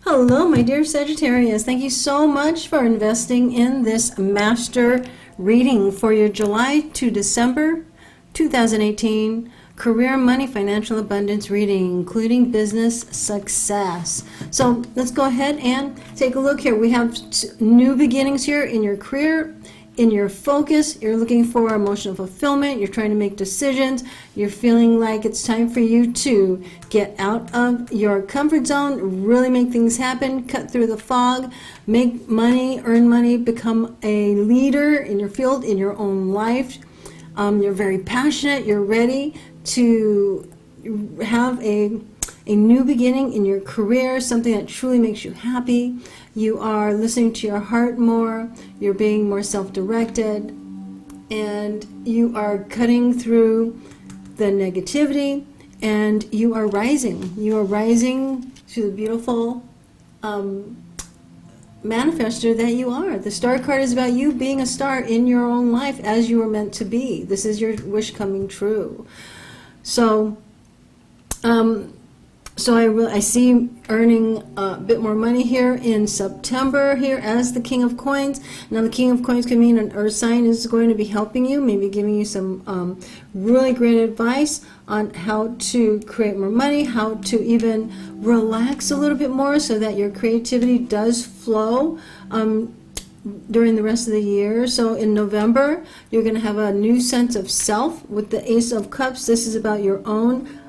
Hello, my dear Sagittarius. Thank you so much for investing in this master reading for your July to December 2018 career, money, financial abundance reading, including business success. So let's go ahead and take a look here. We have new beginnings here in your career, in your focus. You're looking for emotional fulfillment. You're trying to make decisions. You're feeling like it's time for you to get out of your comfort zone, really make things happen, cut through the fog, make money, earn money, become a leader in your field, in your own life. You're very passionate. You're ready to have a new beginning in your career, something that truly makes you happy. You are listening to your heart more, you're being more self-directed, and you are cutting through the negativity, and you are rising. You are rising to the beautiful manifester that you are. The star card is about you being a star in your own life as you were meant to be. This is your wish coming true. So, I see earning a bit more money here in September here as the King of Coins. Now the King of Coins can mean an earth sign is going to be helping you, maybe giving you some really great advice on how to create more money, how to even relax a little bit more so that your creativity does flow during the rest of the year. So in November, you're going to have a new sense of self with the Ace of Cups. This is about your own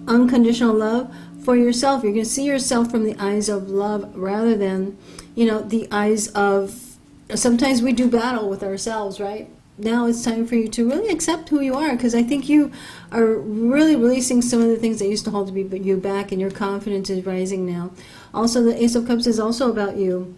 unconditional love for yourself. You're going to see yourself from the eyes of love rather than, the eyes of, sometimes we do battle with ourselves, right? Now it's time for you to really accept who you are, because I think you are really releasing some of the things that used to hold you back, and your confidence is rising now. Also, the Ace of Cups is also about you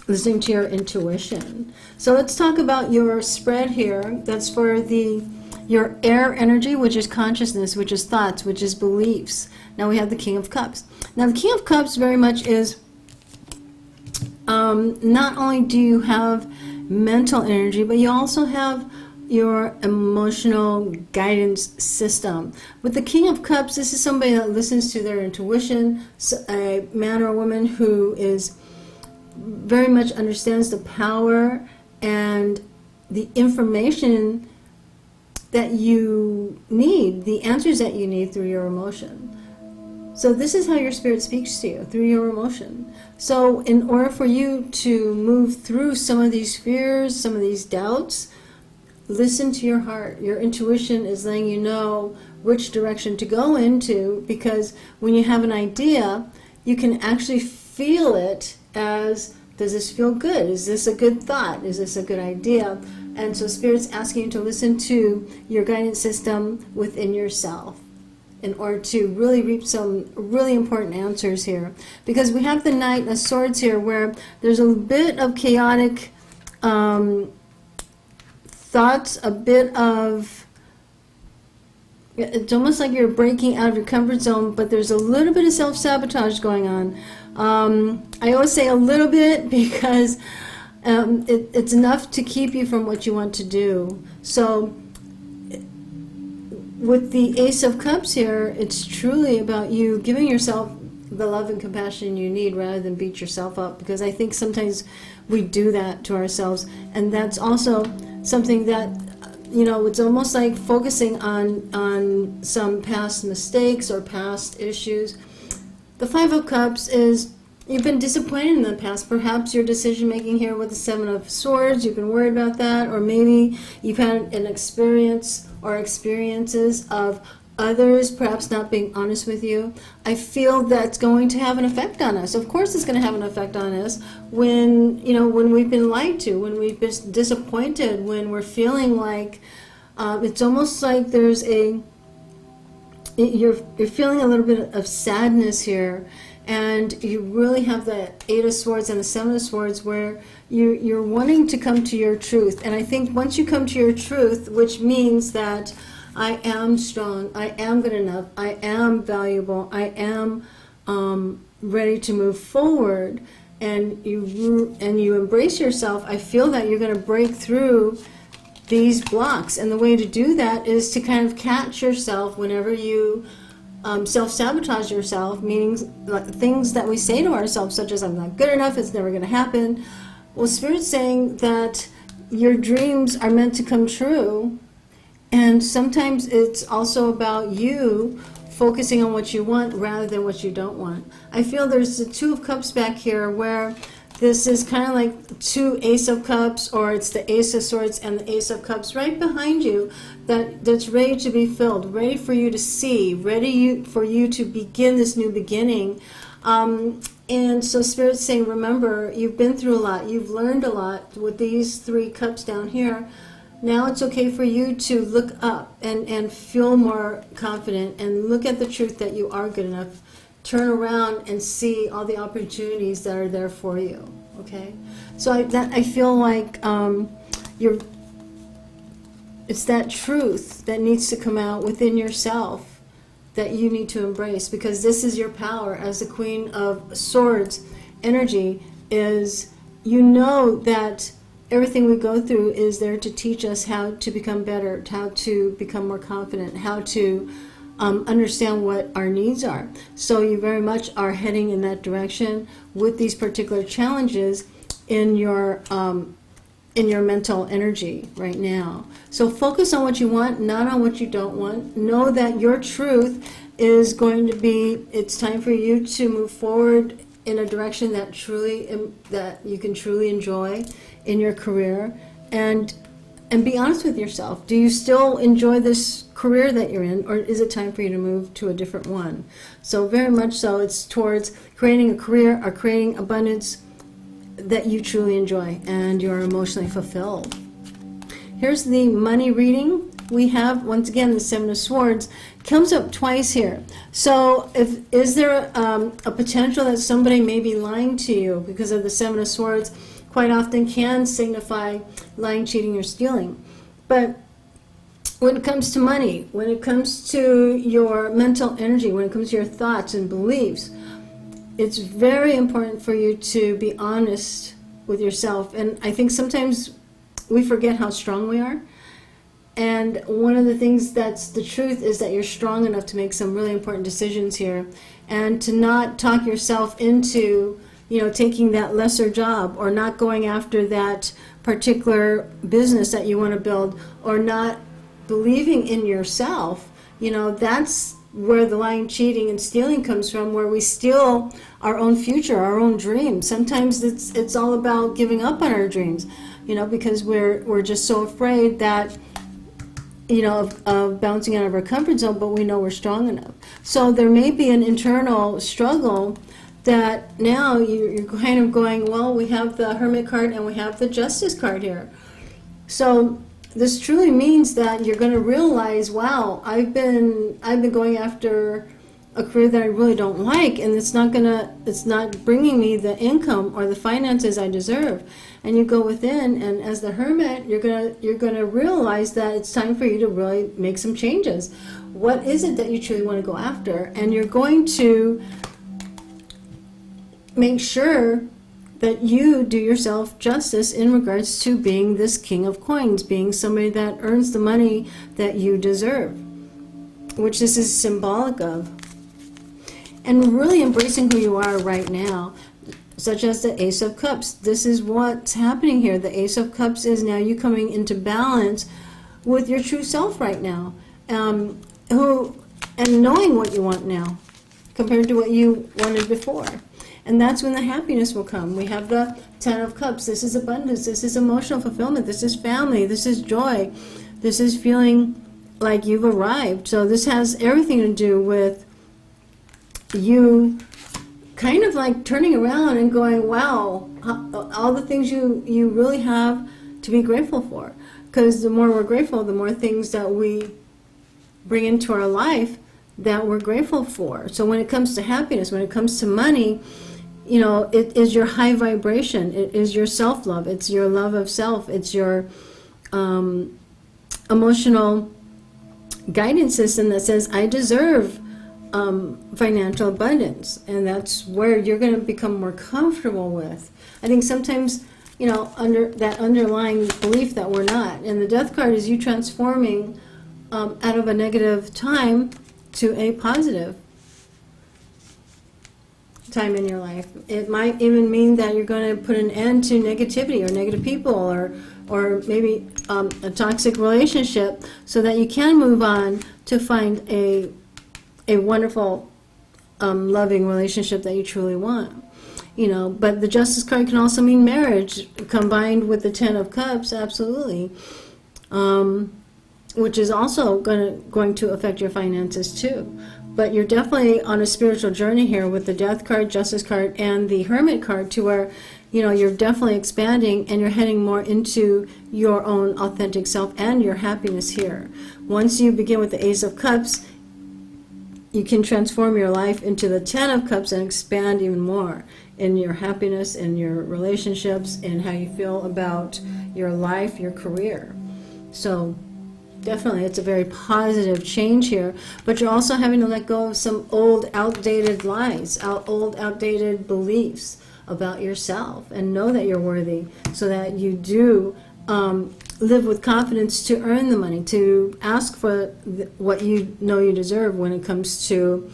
listening to your intuition. So let's talk about your spread here. That's for your air energy, which is consciousness, which is thoughts, which is beliefs. Now we have the King of Cups. Now the King of Cups very much is, not only do you have mental energy, but you also have your emotional guidance system. With the King of Cups, this is somebody that listens to their intuition, a man or woman who is very much understands the power and the information that you need, the answers that you need through your emotion. So this is how your spirit speaks to you, through your emotion. So in order for you to move through some of these fears, some of these doubts, listen to your heart. Your intuition is letting you know which direction to go into, because when you have an idea, you can actually feel it as, does this feel good? Is this a good thought? Is this a good idea? And so Spirit's asking you to listen to your guidance system within yourself in order to really reap some really important answers here. Because we have the Knight of Swords here, where there's a bit of chaotic thoughts, a bit of, it's almost like you're breaking out of your comfort zone, but there's a little bit of self-sabotage going on. I always say a little bit because it's enough to keep you from what you want to do. So with the Ace of Cups here, it's truly about you giving yourself the love and compassion you need rather than beat yourself up, because I think sometimes we do that to ourselves, and that's also something that, it's almost like focusing on some past mistakes or past issues. The Five of Cups is, you've been disappointed in the past. Perhaps your decision making here with the Seven of Swords, you've been worried about that, or maybe you've had an experience or experiences of others perhaps not being honest with you. I feel that's going to have an effect on us. Of course it's going to have an effect on us when, when we've been lied to, when we've been disappointed, when we're feeling like, it's almost like there's you're feeling a little bit of sadness here. And you really have the Eight of Swords and the Seven of Swords, where you're wanting to come to your truth. And I think once you come to your truth, which means that I am strong, I am good enough, I am valuable, I am ready to move forward, and you embrace yourself, I feel that you're going to break through these blocks. And the way to do that is to kind of catch yourself whenever you self-sabotage yourself, meaning like, things that we say to ourselves, such as I'm not good enough, it's never going to happen. Well, Spirit's saying that your dreams are meant to come true, and sometimes it's also about you focusing on what you want rather than what you don't want. I feel there's the Two of Cups back here, where this is kind of like two Ace of Cups, or it's the Ace of Swords and the Ace of Cups right behind you, that's ready to be filled, ready for you to see, ready for you to begin this new beginning. And so Spirit's saying, remember, you've been through a lot, you've learned a lot with these three cups down here. Now it's okay for you to look up and feel more confident and look at the truth that you are good enough. Turn around and see all the opportunities that are there for you. Okay, so I feel like it's that truth that needs to come out within yourself that you need to embrace, because this is your power as the Queen of Swords energy. Is, you know, that everything we go through is there to teach us how to become better, how to become more confident, how to understand what our needs are. So you very much are heading in that direction with these particular challenges in your mental energy right now. So focus on what you want, not on what you don't want. Know that your truth is going to be, it's time for you to move forward in a direction that you can truly enjoy in your career, and be honest with yourself. Do you still enjoy this career that you're in, or is it time for you to move to a different one? So very much so, it's towards creating a career or creating abundance that you truly enjoy and you're emotionally fulfilled. Here's the money reading. We have, once again, the Seven of Swords comes up twice here. So is there a potential that somebody may be lying to you, because of the Seven of Swords quite often can signify lying, cheating, or stealing. But when it comes to money, when it comes to your mental energy, when it comes to your thoughts and beliefs, it's very important for you to be honest with yourself. And I think sometimes we forget how strong we are. And one of the things that's the truth is that you're strong enough to make some really important decisions here, and to not talk yourself into, taking that lesser job, or not going after that particular business that you want to build, or not believing in yourself. That's where the lying, cheating, and stealing comes from, where we steal our own future, our own dreams. Sometimes it's all about giving up on our dreams, because we're just so afraid that, of bouncing out of our comfort zone, but we know we're strong enough. So there may be an internal struggle that now you're kind of going, well, we have the Hermit card and we have the Justice card here. So this truly means that you're going to realize, wow, I've been going after a career that I really don't like, and it's not bringing me the income or the finances I deserve. And you go within, and as the Hermit, you're gonna realize that it's time for you to really make some changes. What is it that you truly want to go after? And you're going to make sure that you do yourself justice in regards to being this King of Coins, being somebody that earns the money that you deserve, which this is symbolic of. And really embracing who you are right now, such as the Ace of Cups. This is what's happening here. The Ace of Cups is now you coming into balance with your true self right now, and knowing what you want now compared to what you wanted before. And that's when the happiness will come. We have the Ten of Cups. This is abundance. This is emotional fulfillment. This is family. This is joy. This is feeling like you've arrived. So this has everything to do with you kind of like turning around and going, wow, all the things you really have to be grateful for. Because the more we're grateful, the more things that we bring into our life that we're grateful for. So when it comes to happiness, when it comes to money, it is your high vibration. It is your self-love. It's your love of self. It's your emotional guidance system that says, I deserve financial abundance. And that's where you're going to become more comfortable with. I think sometimes, under that underlying belief that we're not. And the Death card is you transforming out of a negative time to a positive time in your life. It might even mean that you're going to put an end to negativity or negative people, or maybe a toxic relationship, so that you can move on to find a wonderful, loving relationship that you truly want. You know, but the Justice card can also mean marriage, combined with the Ten of Cups, absolutely, which is also going to affect your finances too. But you're definitely on a spiritual journey here with the Death card, Justice card, and the Hermit card, to where, you know, you're definitely expanding and you're heading more into your own authentic self and your happiness here. Once you begin with the Ace of Cups, you can transform your life into the Ten of Cups and expand even more in your happiness, in your relationships, and how you feel about your life, your career. So definitely, it's a very positive change here, but you're also having to let go of some old, outdated lies, old, outdated beliefs about yourself, and know that you're worthy, so that you do live with confidence to earn the money, to ask for what you know you deserve when it comes to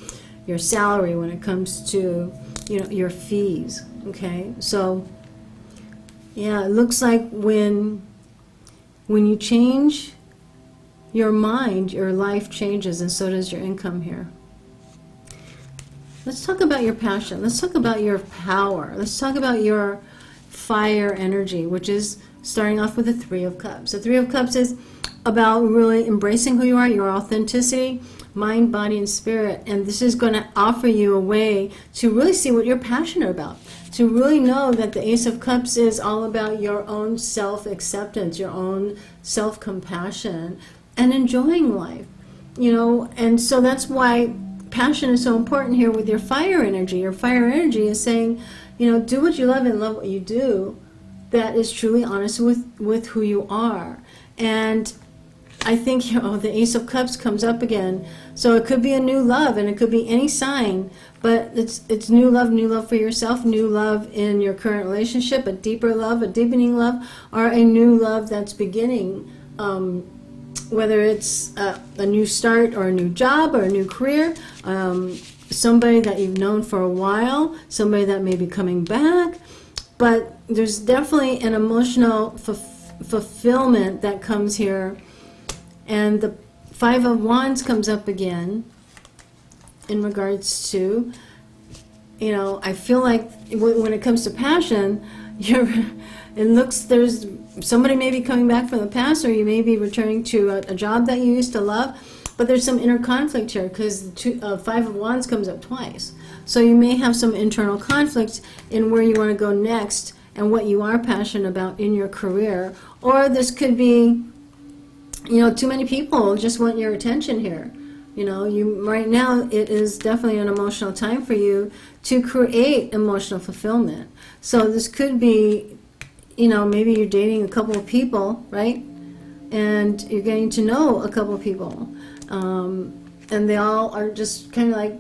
your salary, when it comes to, you know, your fees. Okay, so yeah, it looks like when you change your mind, your life changes, and so does your income here. Let's talk about your passion. Let's talk about your power. Let's talk about your fire energy, which is starting off with the Three of Cups. The Three of Cups is about really embracing who you are, your authenticity, mind, body, and spirit. And this is going to offer you a way to really see what you're passionate about, to really know that the Ace of Cups is all about your own self-acceptance, your own self-compassion, and enjoying life, you know. And so that's why passion is so important here with your fire energy. Your fire energy is saying, you know, do what you love and love what you do, that is truly honest with who you are. And I think, you know, the Ace of Cups comes up again. So it could be a new love, and it could be any sign, but it's new love for yourself, new love in your current relationship, a deeper love, a deepening love, or a new love that's beginning, whether it's a new start or a new job or a new career, somebody that you've known for a while, somebody that may be coming back. But there's definitely an emotional fulfillment that comes here. And the Five of Wands comes up again in regards to, you know, I feel like when it comes to passion, it looks, there's somebody may be coming back from the past, or you may be returning to a job that you used to love, but there's some inner conflict here, because Five of Wands comes up twice. So you may have some internal conflict in where you want to go next and what you are passionate about in your career. Or this could be, you know, too many people just want your attention here. You know, right now it is definitely an emotional time for you to create emotional fulfillment. So this could be, you know, maybe you're dating a couple of people, right? And you're getting to know a couple of people. And they all are just kind of like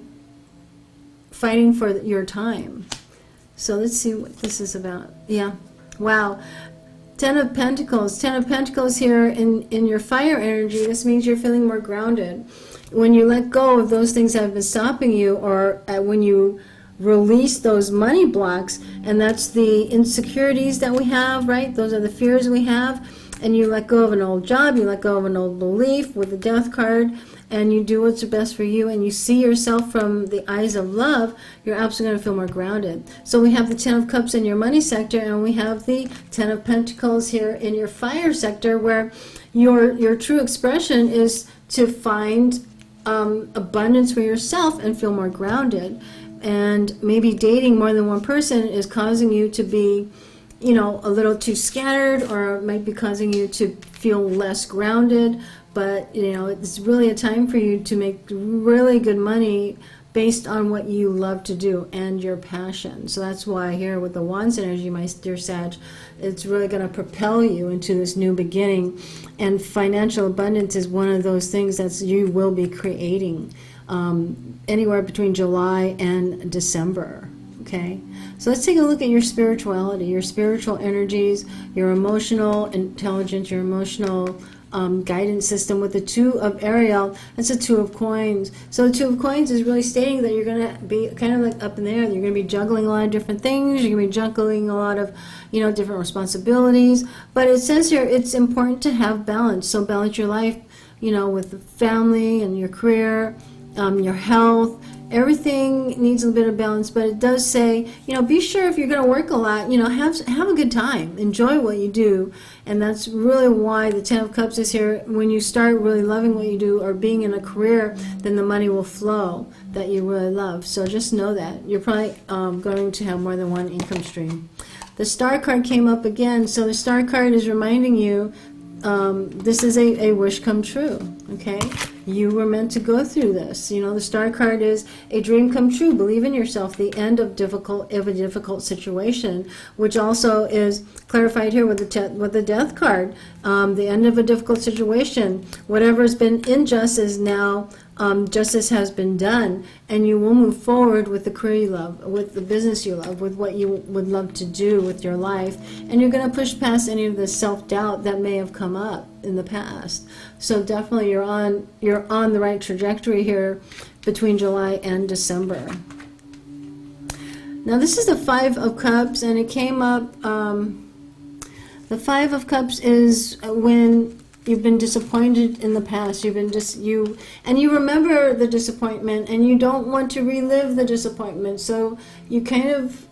fighting for your time. So let's see what this is about. Yeah. Wow. Ten of Pentacles. Ten of Pentacles here in your fire energy. This means you're feeling more grounded. When you let go of those things that have been stopping you, or when you release those money blocks, and that's the insecurities that we have, right? Those are the fears we have. And you let go of an old job, you let go of an old belief with the Death card, and you do what's best for you, and you see yourself from the eyes of love, you're absolutely going to feel more grounded. So we have the Ten of Cups in your money sector, and we have the Ten of Pentacles here in your fire sector, where your true expression is to find abundance for yourself and feel more grounded. And maybe dating more than one person is causing you to be, you know, a little too scattered, or it might be causing you to feel less grounded. But, you know, it's really a time for you to make really good money based on what you love to do and your passion. So that's why here with the Wands energy, my dear Sag, it's really going to propel you into this new beginning. And financial abundance is one of those things that you will be creating anywhere between July and December. Okay, so let's take a look at your spirituality, your spiritual energies, your emotional intelligence, your emotional guidance system with the Two of Ariel. That's a Two of Coins. So the Two of Coins is really stating that you're going to be kind of like up in there. You're going to be juggling a lot of different things. You're going to be juggling a lot of, different responsibilities. But it says here it's important to have balance. So balance your life, with the family and your career, your health. Everything needs a bit of balance, but it does say, be sure if you're going to work a lot, have a good time, enjoy what you do, and that's really why the Ten of Cups is here. When you start really loving what you do or being in a career, then the money will flow that you really love. So just know that you're probably going to have more than one income stream. The Star card came up again, so the Star card is reminding you this is a wish come true, okay? You were meant to go through this. The Star card is a dream come true. Believe in yourself. The end of a difficult situation, which also is clarified here with the Death card. The end of a difficult situation. Whatever has been unjust is now justice has been done, and you will move forward with the career you love, with the business you love, with what you would love to do with your life, and you're going to push past any of the self-doubt that may have come up in the past. So definitely you're on the right trajectory here between July and December. Now this is the Five of Cups, and it came up, the Five of Cups is when you've been disappointed in the past. You've been and you remember the disappointment, and you don't want to relive the disappointment. So you kind of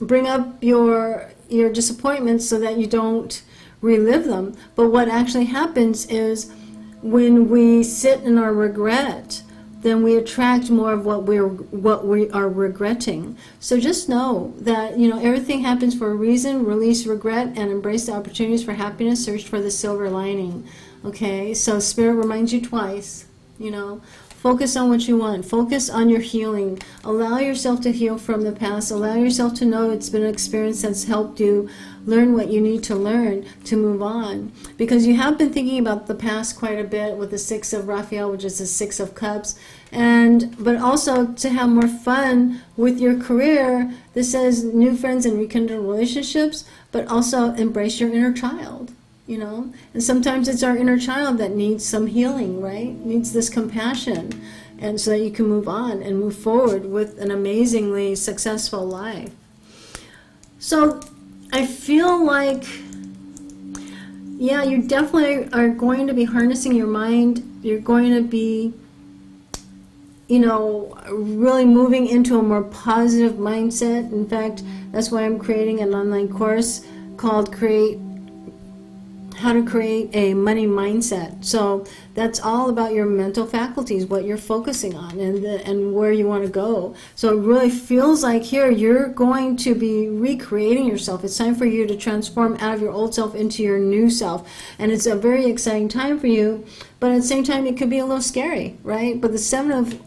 bring up your disappointments so that you don't relive them. But what actually happens is when we sit in our regret, then we attract more of what we are regretting. So just know that everything happens for a reason. Release regret and embrace the opportunities for happiness. Search for the silver lining. Okay, so Spirit reminds you twice. Focus on what you want. Focus on your healing. Allow yourself to heal from the past. Allow yourself to know it's been an experience that's helped you learn what you need to learn to move on. Because you have been thinking about the past quite a bit with the Six of Raphael, which is the Six of Cups. But also to have more fun with your career. This says new friends and rekindle relationships, but also embrace your inner child. And sometimes it's our inner child that needs some healing, right? Needs this compassion, and so that you can move on and move forward with an amazingly successful life. So I feel like, you definitely are going to be harnessing your mind. You're going to be, really moving into a more positive mindset. In fact, that's why I'm creating an online course called How to Create a Money Mindset. So that's all about your mental faculties, what you're focusing on, and where you want to go. So it really feels like here you're going to be recreating yourself. It's time for you to transform out of your old self into your new self. And it's a very exciting time for you, but at the same time it could be a little scary, right? But the Seven of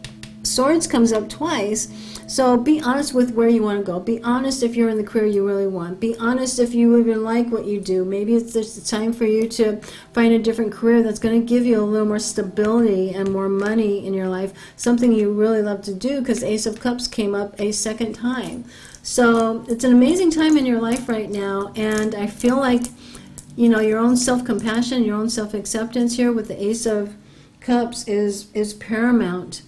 Swords comes up twice. So be honest with where you want to go. Be honest if you're in the career you really want. Be honest if you even like what you do. Maybe it's just time for you to find a different career that's going to give you a little more stability and more money in your life. Something you really love to do, because Ace of Cups came up a second time. So it's an amazing time in your life right now. And I feel like, your own self-compassion, your own self-acceptance here with the Ace of Cups is paramount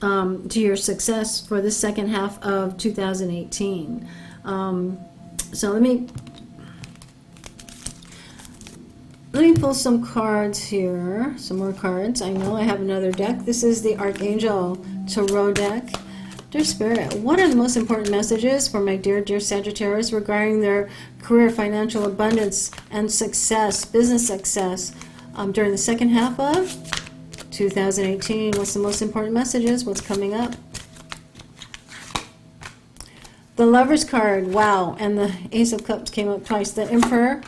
to your success for the second half of 2018. So let me pull some cards here, some more cards. I know I have another deck. This is the Archangel Tarot deck. Dear Spirit, what are the most important messages for my dear Sagittarius regarding their career, financial abundance, and success, business success during the second half of 2018. What's the most important messages? What's coming up? The Lover's card. Wow. And the Ace of Cups came up twice. The Emperor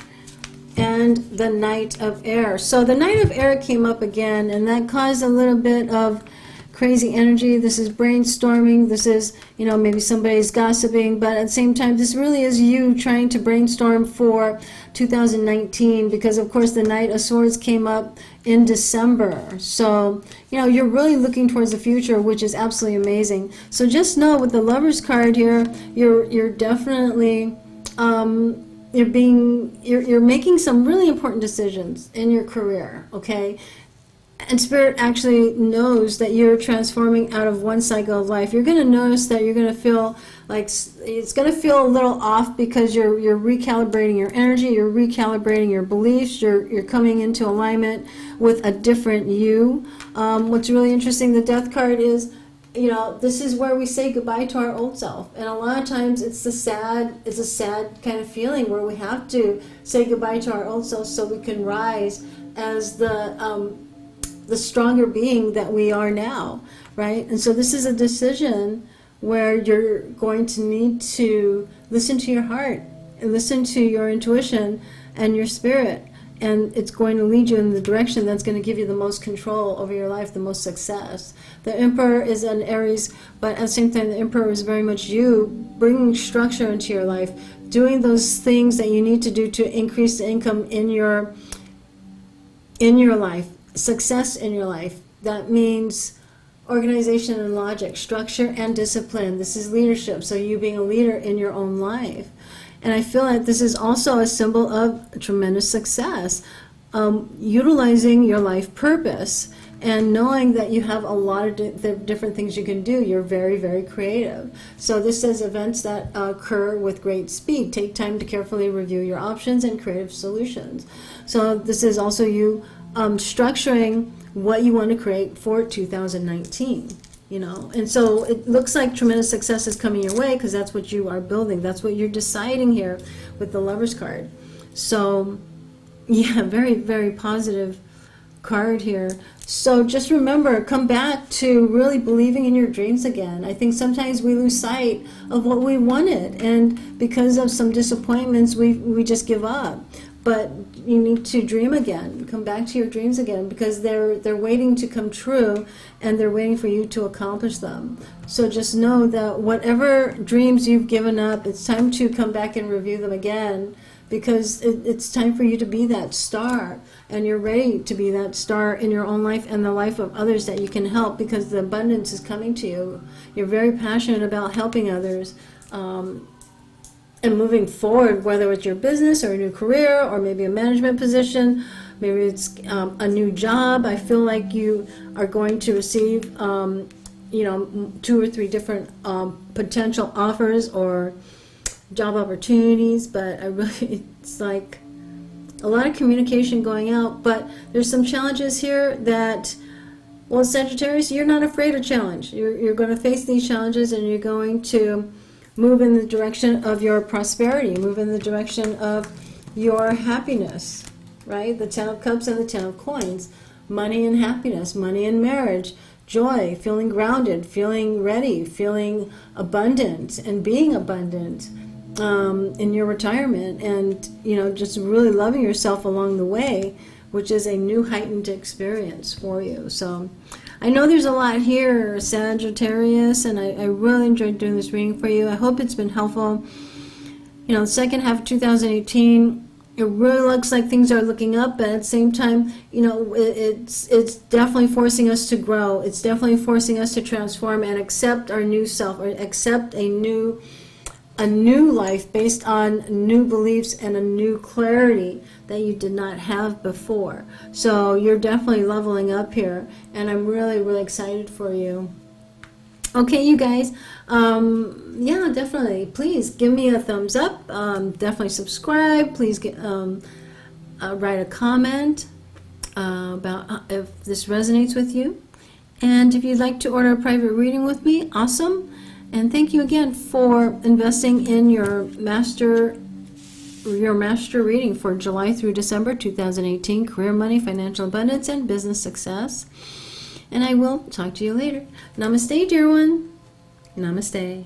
and the Knight of Air. So the Knight of Air came up again, and that caused a little bit of crazy energy. This is brainstorming. This is, maybe somebody's gossiping, but at the same time, this really is you trying to brainstorm for 2019, because of course the Knight of Swords came up in December. So, you're really looking towards the future, which is absolutely amazing. So just know with the Lover's card here, you're definitely, you're making some really important decisions in your career, okay? And Spirit actually knows that you're transforming out of one cycle of life. You're going to notice that you're going to feel like it's going to feel a little off because you're recalibrating your energy, you're recalibrating your beliefs, you're coming into alignment with a different you. What's really interesting, the Death card is, this is where we say goodbye to our old self. And a lot of times it's a sad kind of feeling where we have to say goodbye to our old self so we can rise as the stronger being that we are now, right? And so this is a decision where you're going to need to listen to your heart and listen to your intuition and your spirit. And it's going to lead you in the direction that's going to give you the most control over your life, the most success. The Emperor is an Aries, but at the same time, the Emperor is very much you bringing structure into your life, doing those things that you need to do to increase the income in your life, success in your life. That means organization and logic, structure and discipline. This is leadership, so you being a leader in your own life. And I feel like this is also a symbol of tremendous success, utilizing your life purpose and knowing that you have a lot of different things you can do. You're very, very creative. So this says events that occur with great speed. Take time to carefully review your options and creative solutions. So this is also you structuring what you want to create for 2019. And so it looks like tremendous success is coming your way because that's what you are building. That's what you're deciding here with the Lover's card. So, yeah, very, very positive card here. So just remember, come back to really believing in your dreams again. I think sometimes we lose sight of what we wanted, and because of some disappointments, we just give up. But you need to dream again. Come back to your dreams again because they're waiting to come true and they're waiting for you to accomplish them. So just know that whatever dreams you've given up, it's time to come back and review them again because it's time for you to be that star, and you're ready to be that star in your own life and the life of others that you can help because the abundance is coming to you. You're very passionate about helping others. And moving forward, whether it's your business or a new career or maybe a management position, maybe it's a new job. I feel like you are going to receive, 2 or 3 different potential offers or job opportunities. But it's like a lot of communication going out. But there's some challenges here that, well, Sagittarius, you're not afraid of challenge. You're going to face these challenges and you're going to move in the direction of your prosperity, move in the direction of your happiness, right? The 10 of Cups and the 10 of Coins. Money and happiness, money and marriage, joy, feeling grounded, feeling ready, feeling abundant and being abundant in your retirement, and, just really loving yourself along the way, which is a new heightened experience for you. So I know there's a lot here, Sagittarius, and I really enjoyed doing this reading for you. I hope it's been helpful. The second half of 2018, it really looks like things are looking up, but at the same time, it's definitely forcing us to grow. It's definitely forcing us to transform and accept our new self, or accept a new life based on new beliefs and a new clarity that you did not have before. So you're definitely leveling up here, and I'm really, really excited for you. Okay, you guys, yeah, definitely, please give me a thumbs up, definitely subscribe, please write a comment about if this resonates with you, and if you'd like to order a private reading with me, awesome. And thank you again for investing in your master reading for July through December 2018, career, money, financial abundance, and business success. And I will talk to you later. Namaste, dear one. Namaste.